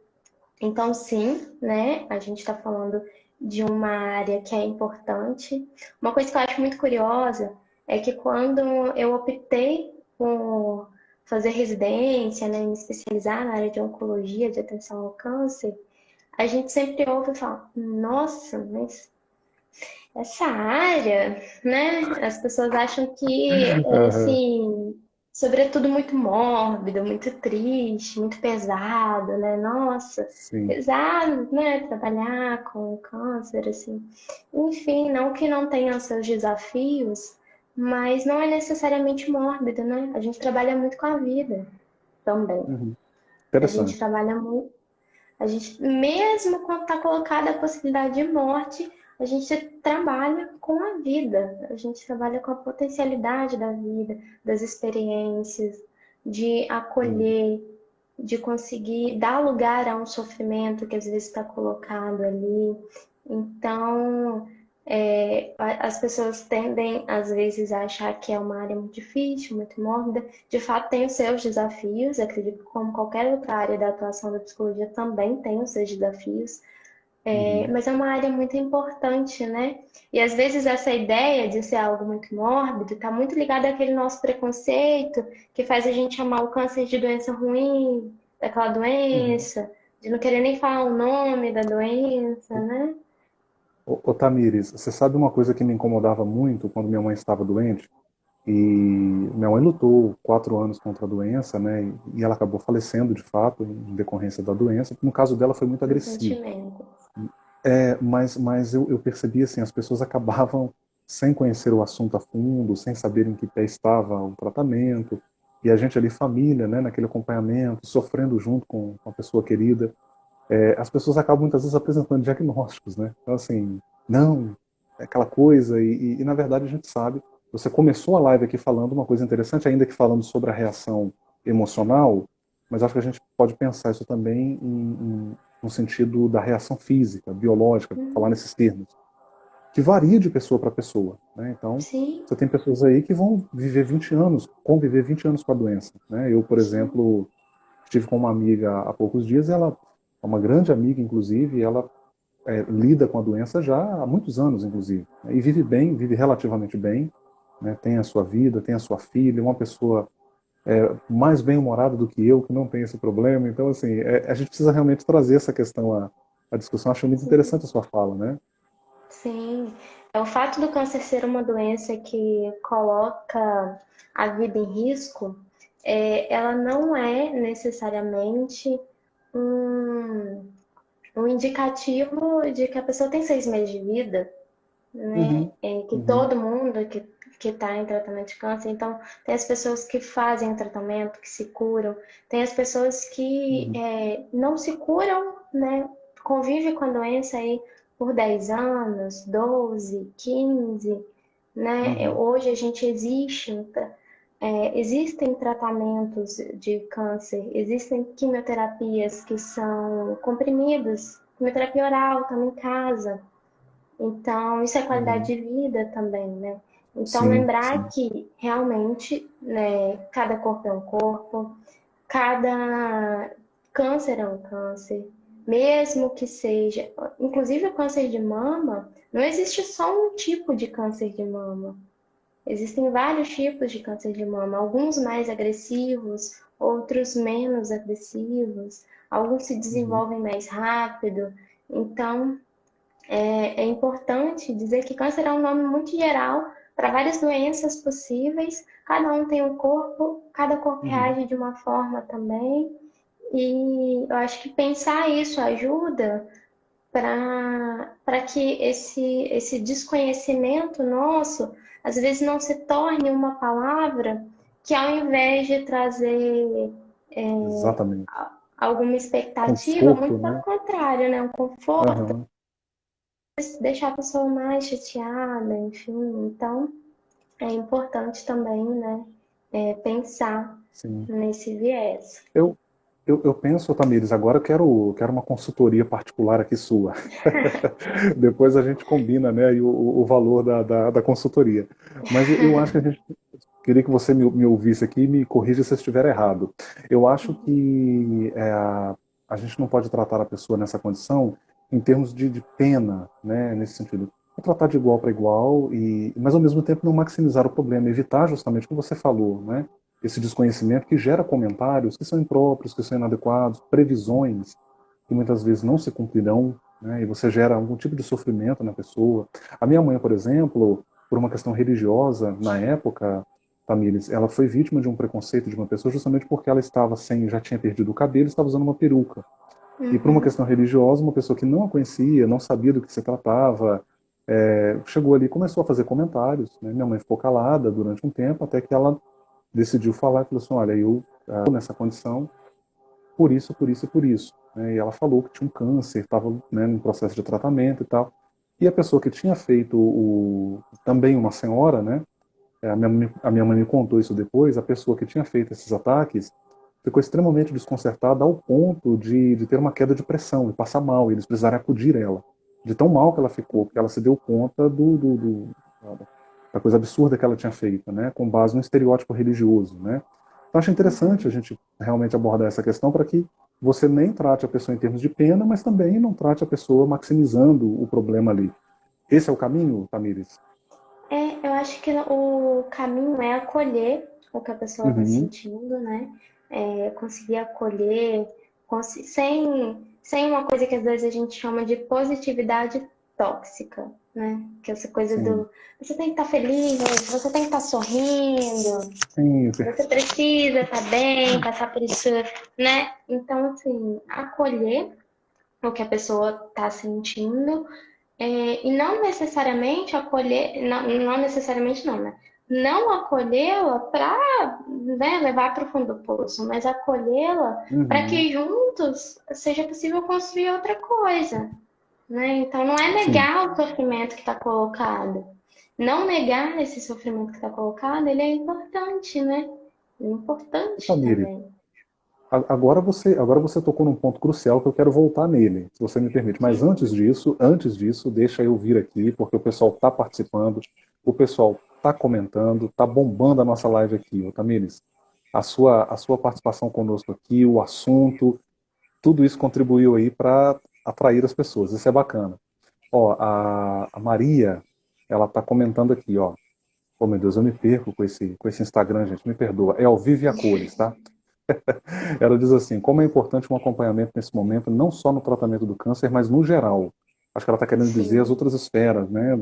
Então, sim, né? A gente está falando de uma área que é importante. Uma coisa que eu acho muito curiosa é que quando eu optei por fazer residência, né, me especializar na área de oncologia, de atenção ao câncer, a gente sempre ouve falar, nossa, mas essa área, né? As pessoas acham que é Aham. assim, sobretudo muito mórbido, muito triste, muito pesado, né? Nossa, Sim. pesado, né? Trabalhar com câncer, assim. Enfim, não que não tenha seus desafios, mas não é necessariamente mórbido, né? A gente trabalha muito com a vida também. Uhum. A gente Interessante. trabalha muito a gente, mesmo quando está colocada a possibilidade de morte, a gente trabalha com a vida, a gente trabalha com a potencialidade da vida, das experiências, de Uhum. acolher, de conseguir dar lugar a um sofrimento que às vezes está colocado ali. Então, as pessoas tendem, às vezes, a achar que é uma área muito difícil, muito mórbida. De fato, tem os seus desafios. Acredito que, como qualquer outra área da atuação da psicologia, também tem os seus desafios. Uhum. Mas é uma área muito importante, né? E às vezes essa ideia de ser algo muito mórbido está muito ligada àquele nosso preconceito que faz a gente chamar o câncer de doença ruim, daquela Uhum. doença, de não querer nem falar o nome da doença, né? Ô, Tamires, você sabe uma coisa que me incomodava muito quando minha mãe estava doente? E minha mãe lutou 4 anos contra a doença, né? E ela acabou falecendo de fato em decorrência da doença. No caso dela foi muito No agressivo. sentimento. Mas eu percebi assim, as pessoas acabavam sem conhecer o assunto a fundo, sem saber em que pé estava o tratamento. E a gente ali, família, né? Naquele acompanhamento, sofrendo junto com a pessoa querida. As pessoas acabam muitas vezes apresentando diagnósticos, né? Então, assim, não, é aquela coisa, e na verdade a gente sabe. Você começou a live aqui falando uma coisa interessante, ainda que falando sobre a reação emocional, mas acho que a gente pode pensar isso também no sentido da reação física, biológica, falar Uhum. nesses termos, que varia de pessoa para pessoa, né? Então, Sim, você tem pessoas aí que vão viver 20 anos, conviver 20 anos com a doença, né? Eu, por sim. exemplo, estive com uma amiga há poucos dias, ela é uma grande amiga, inclusive, e ela lida com a doença já há muitos anos, inclusive, né, e vive bem, vive relativamente bem, né, tem a sua vida, tem a sua filha, uma pessoa mais bem-humorada do que eu, que não tem esse problema. Então, assim, a gente precisa realmente trazer essa questão à discussão. Acho muito Sim. interessante a sua fala, né? Sim, o fato do câncer ser uma doença que coloca a vida em risco, ela não é necessariamente um, um indicativo de que a pessoa tem 6 meses de vida, né? Uhum, Que uhum, todo mundo que está em tratamento de câncer, então tem as pessoas que fazem o tratamento, que se curam, tem as pessoas que uhum, não se curam, né? Convive com a doença aí por 10 anos, 12, 15, né? uhum, Hoje a gente existem tratamentos de câncer, existem quimioterapias que são comprimidos, quimioterapia oral, também em casa. Então, isso é qualidade uhum. de vida também, né? Então, Sim, lembrar sim. que realmente, né, cada corpo é um corpo, cada câncer é um câncer, mesmo que seja, inclusive o câncer de mama, não existe só um tipo de câncer de mama. Existem vários tipos de câncer de mama, alguns mais agressivos, outros menos agressivos, alguns se Uhum, desenvolvem mais rápido. Então, é importante dizer que câncer é um nome muito geral para várias doenças possíveis. Cada um tem um corpo, cada corpo uhum, reage de uma forma também. E eu acho que pensar isso ajuda para que esse desconhecimento nosso às vezes não se torne uma palavra que, ao invés de trazer Exatamente. alguma expectativa, Conforto, muito pelo né? contrário, né? Um conforto, Aham, deixar a pessoa mais chateada, enfim. Então, é importante também, né, pensar sim. nesse viés. Eu, eu penso, Tamires, agora eu quero uma consultoria particular aqui sua. Depois a gente combina, né, e o valor da consultoria. Mas eu acho que a gente queria que você me ouvisse aqui e me corrija se eu estiver errado. Eu acho que a gente não pode tratar a pessoa nessa condição em termos de pena, né, nesse sentido. É tratar de igual para igual, mas ao mesmo tempo não maximizar o problema, evitar justamente o que você falou, né, esse desconhecimento que gera comentários que são impróprios, que são inadequados, previsões que muitas vezes não se cumprirão, né, e você gera algum tipo de sofrimento na pessoa. A minha mãe, por exemplo, por uma questão religiosa, na época, Tamires, ela foi vítima de um preconceito de uma pessoa justamente porque ela estava sem, já tinha perdido o cabelo, estava usando uma peruca. E por uma Uhum. questão religiosa, uma pessoa que não a conhecia, não sabia do que se tratava, chegou ali e começou a fazer comentários. Né? Minha mãe ficou calada durante um tempo, até que ela decidiu falar e falou assim, olha, eu estou nessa condição por isso, por isso e por isso. Né? E ela falou que tinha um câncer, estava, né, no processo de tratamento e tal. E a pessoa que tinha feito também uma senhora, né, a minha mãe me contou isso depois, a pessoa que tinha feito esses ataques ficou extremamente desconcertada ao ponto de ter uma queda de pressão e passar mal, e eles precisaram acudir ela. De tão mal que ela ficou, porque ela se deu conta da coisa absurda que ela tinha feito, né, com base no estereótipo religioso, né. Então acho interessante a Uhum. gente realmente abordar essa questão para que você nem trate a pessoa em termos de pena, mas também não trate a pessoa maximizando o problema ali. Esse é o caminho, Tamires? Eu acho que o caminho é acolher o que a pessoa está Uhum, sentindo, né? Conseguir acolher, sem uma coisa que às vezes a gente chama de positividade tóxica, né? Que é essa coisa sim, do você tem que estar feliz, você tem que estar sorrindo, sim, você precisa estar bem, passar por isso, né? Então, assim, acolher o que a pessoa está sentindo, e não necessariamente acolher, não necessariamente não, né? Não acolhê-la para, né, levar para o fundo do poço, mas acolhê-la para uhum, que juntos seja possível construir outra coisa, né? Então não é sim. negar o sofrimento que está colocado. Não negar esse sofrimento que está colocado, ele é importante, né? É importante Tamires, também. agora você tocou num ponto crucial que eu quero voltar nele, se você me permite. Mas antes disso, deixa eu vir aqui, porque o pessoal está participando, o pessoal está comentando, está bombando a nossa live aqui, ô Tamires. A sua participação conosco aqui, o assunto, tudo isso contribuiu aí para atrair as pessoas. Isso é bacana. Ó, a Maria, ela está comentando aqui, ó. Oh, meu Deus, eu me perco com esse Instagram, gente, me perdoa. É ao vivo e a cores, tá? Ela diz assim: como é importante um acompanhamento nesse momento, não só no tratamento do câncer, mas no geral. Acho que ela está querendo dizer as Sim. outras esferas, né,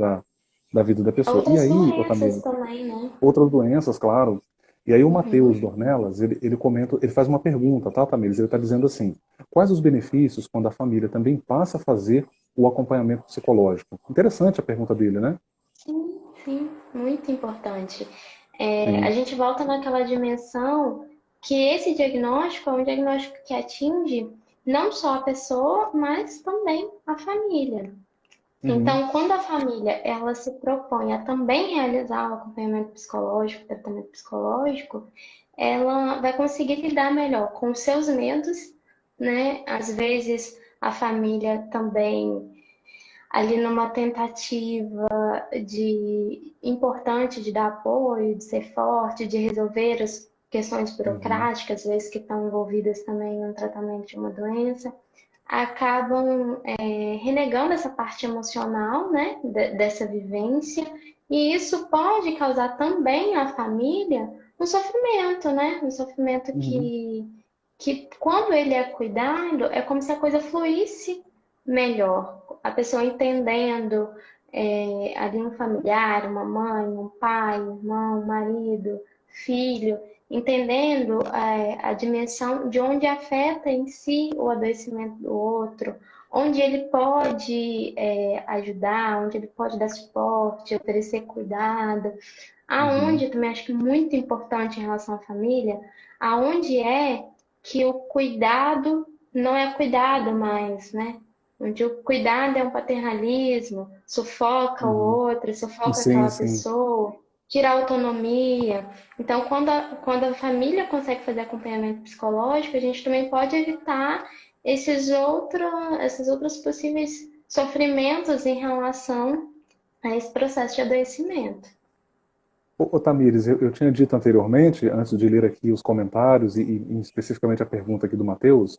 da vida da pessoa. E Outras aí, doenças Otamiro, também, né? outras doenças, claro. E aí o Uhum. Matheus Dornelas, ele comenta, ele faz uma pergunta, tá, Tamires? Ele está dizendo assim: quais os benefícios quando a família também passa a fazer o acompanhamento psicológico? Interessante a pergunta dele, né? Sim, sim, muito importante. A Sim. gente volta naquela dimensão que esse diagnóstico é um diagnóstico que atinge não só a pessoa, mas também a família. Uhum. Então, quando a família ela se propõe a também realizar o acompanhamento psicológico, o tratamento psicológico, ela vai conseguir lidar melhor com os seus medos, né? Às vezes a família também ali numa tentativa de importante de dar apoio, de ser forte, de resolver as questões Uhum. burocráticas, às vezes que estão envolvidas também no tratamento de uma doença, acabam renegando essa parte emocional, né, dessa vivência, e isso pode causar também à família um sofrimento, né, um sofrimento Uhum. que quando ele é cuidado, é como se a coisa fluísse melhor. A pessoa entendendo ali um familiar, uma mãe, um pai, um irmão, um marido, filho, entendendo a dimensão de onde afeta em si o adoecimento do outro, onde ele pode ajudar, onde ele pode dar suporte, oferecer cuidado, Uhum. aonde também acho que muito importante em relação à família, aonde é que o cuidado não é cuidado mais, né? Onde o cuidado é um paternalismo, sufoca o Uhum. outro, sufoca Sim, aquela sim. pessoa, tira a autonomia. Então, quando a família consegue fazer acompanhamento psicológico, a gente também pode evitar esses outros possíveis sofrimentos em relação a esse processo de adoecimento. Ô, Tamires, eu tinha dito anteriormente, antes de ler aqui os comentários e especificamente a pergunta aqui do Matheus,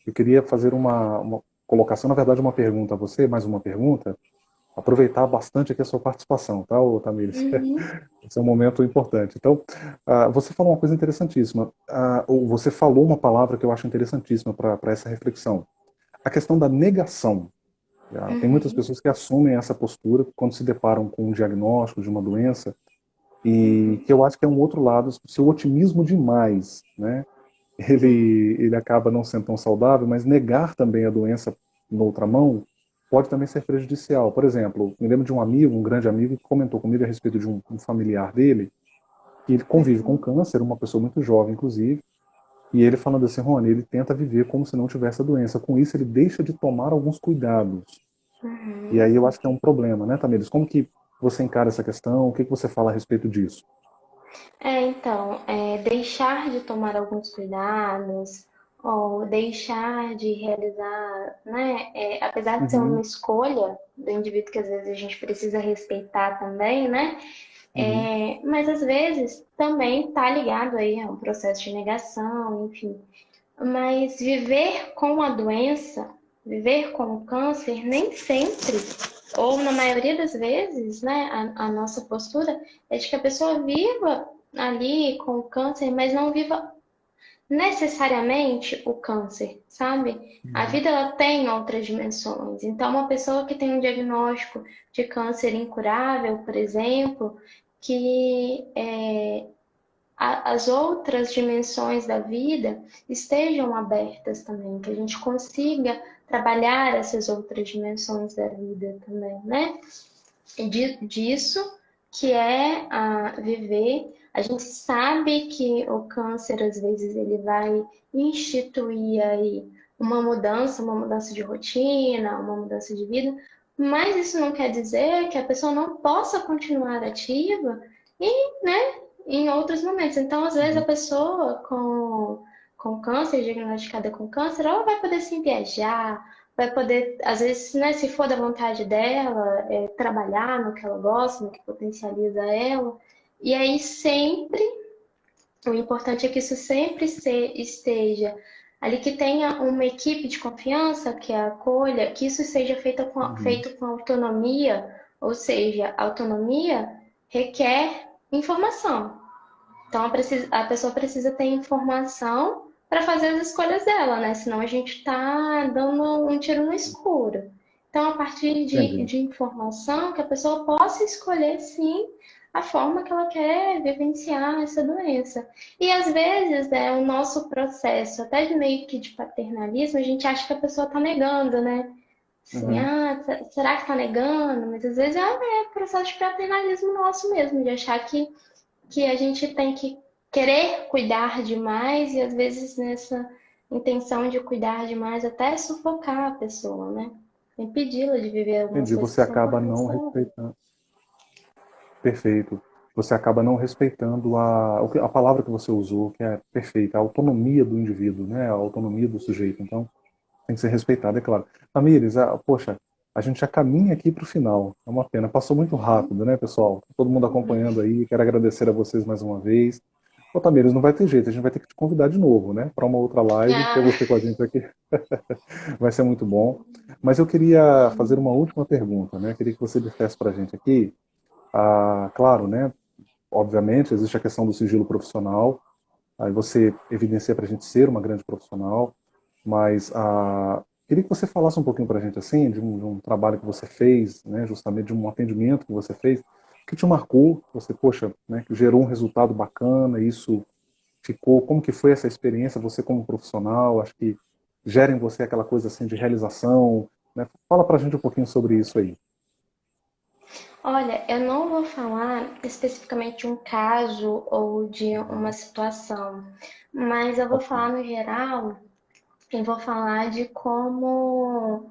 eu queria fazer uma colocação, na verdade uma pergunta a você, mais uma pergunta, aproveitar bastante aqui a sua participação, tá, ô, Tamires? Uhum, Esse é um momento importante. Então, você falou uma coisa interessantíssima, ou você falou uma palavra que eu acho interessantíssima para essa reflexão, a questão da negação. Tem muitas uhum, pessoas que assumem essa postura quando se deparam com um diagnóstico de uma doença, e uhum, que eu acho que é um outro lado, se o otimismo demais, né, ele acaba não sendo tão saudável, mas negar também a doença noutra mão pode também ser prejudicial. Por exemplo, me lembro de um amigo, um grande amigo, que comentou comigo a respeito de um familiar dele, que ele convive com uhum, câncer, uma pessoa muito jovem, inclusive, e ele falando assim, Rony, ele tenta viver como se não tivesse a doença. Com isso, ele deixa de tomar alguns cuidados. E uhum. aí eu acho que é um problema, né, Tamires? Como que você encara essa questão? O que você fala a respeito disso? Então, deixar de tomar alguns cuidados, ou deixar de realizar, né? Apesar de ser uma Uhum, escolha do indivíduo que às vezes a gente precisa respeitar também, né? uhum, Mas às vezes também está ligado aí a um processo de negação, enfim. Mas viver com a doença, viver com o câncer, nem sempre, ou na maioria das vezes, né, a nossa postura é de que a pessoa viva ali com o câncer, mas não viva necessariamente o câncer, sabe? A uhum. vida ela tem outras dimensões. Então, uma pessoa que tem um diagnóstico de câncer incurável, por exemplo, que as outras dimensões da vida estejam abertas também, que a gente consiga trabalhar essas outras dimensões da vida também, né? E disso que é viver. A gente sabe que o câncer, às vezes, ele vai instituir aí uma mudança de rotina, uma mudança de vida, mas isso não quer dizer que a pessoa não possa continuar ativa e, né, em outros momentos. Então, às vezes, a Uhum. pessoa com câncer, diagnosticada com câncer, ela vai poder sim viajar, vai poder, às vezes, né, se for da vontade dela, trabalhar no que ela gosta, no que potencializa ela. E aí sempre, o importante é que isso sempre esteja ali, que tenha uma equipe de confiança que a acolha, que isso seja Uhum. feito com autonomia, ou seja, autonomia requer informação. Então a pessoa precisa ter informação para fazer as escolhas dela, né? Senão a gente está dando um tiro no escuro. Então, a partir Entendi. de informação, que a pessoa possa escolher, sim, a forma que ela quer vivenciar essa doença. E às vezes, o nosso processo, até de meio que de paternalismo, a gente acha que a pessoa está negando, né? Assim, Uhum. será que está negando? Mas às vezes processo de paternalismo nosso mesmo, de achar que a gente tem que querer cuidar demais e às vezes nessa intenção de cuidar demais até sufocar a pessoa, né? Impedi-la de viver algumas Entendi. coisas Você que são acaba importantes não para ela ver. respeitando. Perfeito. Você acaba não respeitando a palavra que você usou, que é perfeita, a autonomia do indivíduo, né? A autonomia do sujeito. Então, tem que ser respeitada, é claro. Tamires, poxa, a gente já caminha aqui para o final. É uma pena. Passou muito rápido, né, pessoal? Todo mundo acompanhando aí. Quero agradecer a vocês mais uma vez. Ô, Tamires, não vai ter jeito. A gente vai ter que te convidar de novo, né? Para uma outra live. Ter Ah, você com a gente aqui vai ser muito bom. Mas eu queria fazer uma última pergunta, né? Eu queria que você dissesse para a gente aqui. Claro, né? Obviamente, existe a questão do sigilo profissional. Aí você evidencia para a gente ser uma grande profissional, mas queria que você falasse um pouquinho para a gente assim de um trabalho que você fez, né, justamente de um atendimento que você fez, que te marcou, que você, poxa, né, que gerou um resultado bacana, isso ficou, como que foi essa experiência, você como profissional, acho que gera em você aquela coisa assim de realização, né? Fala pra gente um pouquinho sobre isso aí. Olha, eu não vou falar especificamente de um caso ou de uma situação, mas eu vou Ok. falar no geral e vou falar de como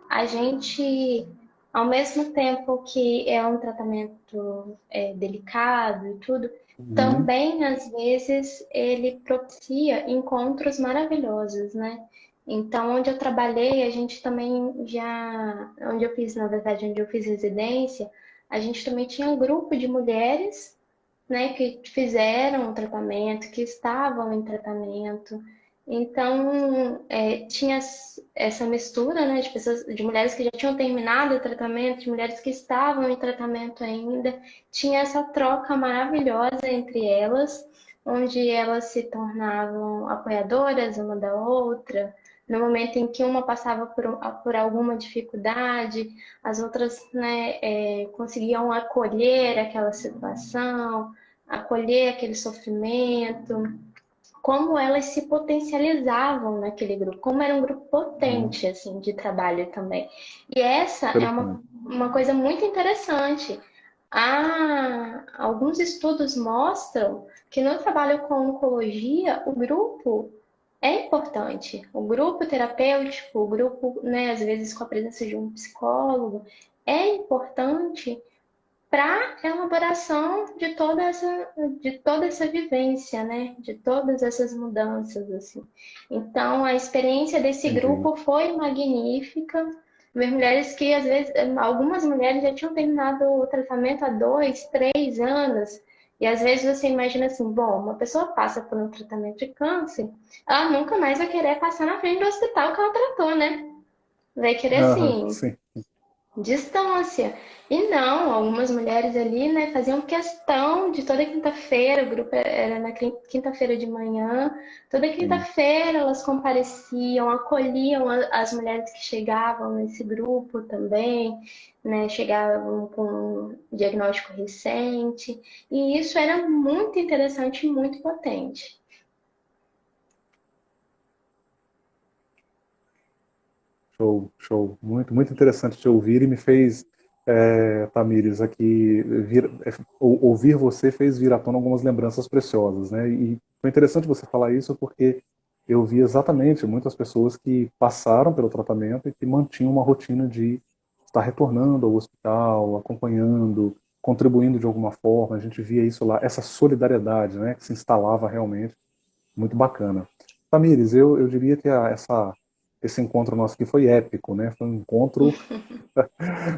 a gente, ao mesmo tempo que é um tratamento delicado e tudo, Uhum. também às vezes ele propicia encontros maravilhosos, né? Então, onde eu trabalhei, a gente também já, onde eu fiz, na verdade, onde eu fiz residência, a gente também tinha um grupo de mulheres, né, que fizeram o tratamento, que estavam em tratamento. Então, tinha essa mistura, né, de pessoas, de mulheres que já tinham terminado o tratamento, de mulheres que estavam em tratamento ainda. Tinha essa troca maravilhosa entre elas, onde elas se tornavam apoiadoras uma da outra. No momento em que uma passava por alguma dificuldade, as outras, né, conseguiam acolher aquela situação, acolher aquele sofrimento, como elas se potencializavam naquele grupo, como era um grupo Uhum. potente assim de trabalho também. E essa é Interessante. uma coisa muito interessante. Alguns estudos mostram que no trabalho com oncologia, o grupo é importante. O grupo terapêutico, o grupo, né, às vezes com a presença de um psicólogo, é importante para a elaboração de toda essa vivência, né? De todas essas mudanças, assim. Então, a experiência desse Entendi. grupo foi magnífica. Ver mulheres que, às vezes, algumas mulheres já tinham terminado o tratamento há 2, 3 anos. E às vezes você imagina assim, bom, uma pessoa passa por um tratamento de câncer, ela nunca mais vai querer passar na frente do hospital que ela tratou, né? Vai querer Aham, assim, sim. distância. E não, algumas mulheres ali, né, faziam questão de toda quinta-feira, o grupo era na quinta-feira de manhã, toda Sim. quinta-feira elas compareciam, acolhiam as mulheres que chegavam nesse grupo também, né, chegavam com um diagnóstico recente, e isso era muito interessante e muito potente. Show, show. Muito, muito interessante te ouvir e me fez, Tamires, aqui, ouvir você fez vir à tona algumas lembranças preciosas, né? E foi interessante você falar isso porque eu vi exatamente muitas pessoas que passaram pelo tratamento e que mantinham uma rotina de estar retornando ao hospital, acompanhando, contribuindo de alguma forma. A gente via isso lá, essa solidariedade, né, que se instalava realmente, muito bacana. Tamires, eu diria que esse encontro nosso aqui foi épico, né? Foi um encontro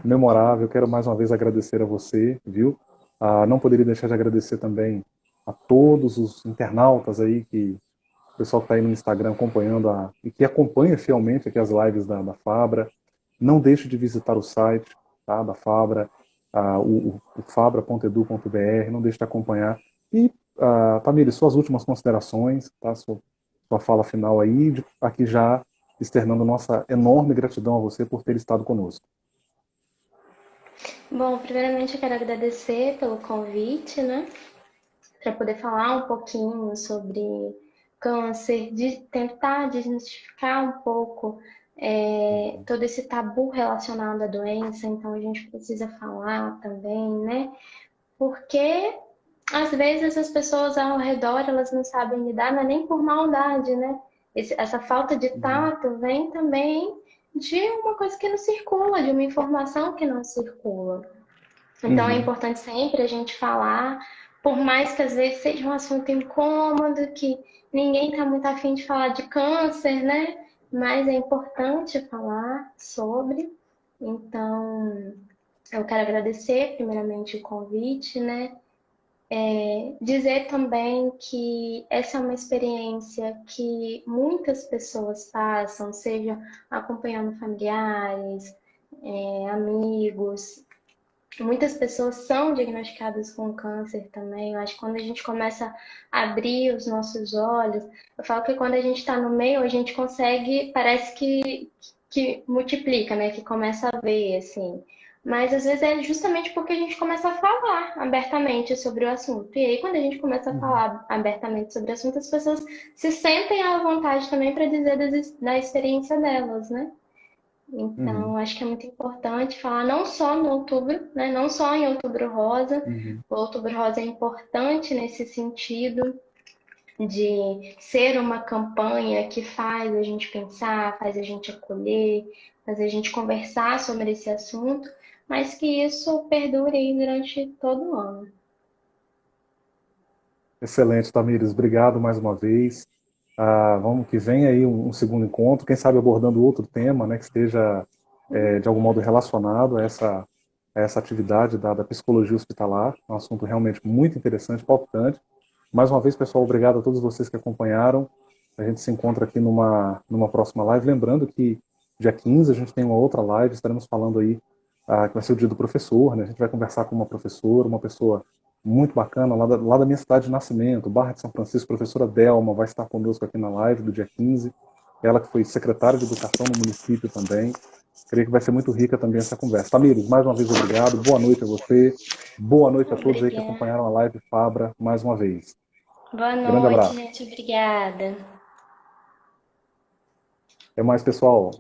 memorável. Quero mais uma vez agradecer a você, viu? Não poderia deixar de agradecer também a todos os internautas aí, o pessoal que está aí no Instagram acompanhando e que acompanha fielmente aqui as lives da Fabra. Não deixe de visitar o site, tá, da Fabra, o fabra.edu.br, não deixe de acompanhar. E, Tamires, suas últimas considerações, tá? Sua fala final aí, aqui já externando nossa enorme gratidão a você por ter estado conosco. Bom, primeiramente eu quero agradecer pelo convite, né? Para poder falar um pouquinho sobre câncer, de tentar desmistificar um pouco todo esse tabu relacionado à doença, então a gente precisa falar também, né? Porque às vezes as pessoas ao redor elas não sabem lidar, não é nem por maldade, né? Essa falta de Uhum. tato vem também de uma coisa que não circula, de uma informação que não circula. Então é Uhum. importante sempre a gente falar, por mais que às vezes seja um assunto incômodo, que ninguém está muito afim de falar de câncer, né? Mas é importante falar sobre. Então, eu quero agradecer primeiramente o convite, né? Dizer também que essa é uma experiência que muitas pessoas passam, seja acompanhando familiares, amigos, muitas pessoas são diagnosticadas com câncer também. Eu acho que quando a gente começa a abrir os nossos olhos, eu falo que quando a gente está no meio, a gente consegue, parece que multiplica, né? Que começa a ver, assim. Mas às vezes é justamente porque a gente começa a falar abertamente sobre o assunto. E aí, quando a gente começa a Uhum. falar abertamente sobre o assunto, as pessoas se sentem à vontade também para dizer da experiência delas, né? Uhum. Então, acho que é muito importante falar não só no outubro, né? Não só em Outubro Rosa. Uhum. O Outubro Rosa é importante nesse sentido de ser uma campanha que faz a gente pensar, faz a gente acolher, faz a gente conversar sobre esse assunto, mas que isso perdure aí durante todo o ano. Excelente, Tamires. Obrigado mais uma vez. Vamos que vem aí um segundo encontro, quem sabe abordando outro tema, né, que esteja de algum modo relacionado a essa atividade da psicologia hospitalar. É um assunto realmente muito interessante, palpitante. Mais uma vez, pessoal, obrigado a todos vocês que acompanharam. A gente se encontra aqui numa próxima live. Lembrando que dia 15 a gente tem uma outra live, estaremos falando aí, que vai ser o dia do professor, né? A gente vai conversar com uma professora, uma pessoa muito bacana, lá da minha cidade de nascimento, Barra de São Francisco, a professora Delma vai estar conosco aqui na live do dia 15. Ela que foi secretária de Educação no município também. Creio que vai ser muito rica também essa conversa. Tamires, mais uma vez obrigado. Boa noite a você. Boa noite a todos aí que Obrigada. acompanharam a live Fabra mais uma vez. Boa Grande noite, abraço. gente. Obrigada. Até mais, pessoal.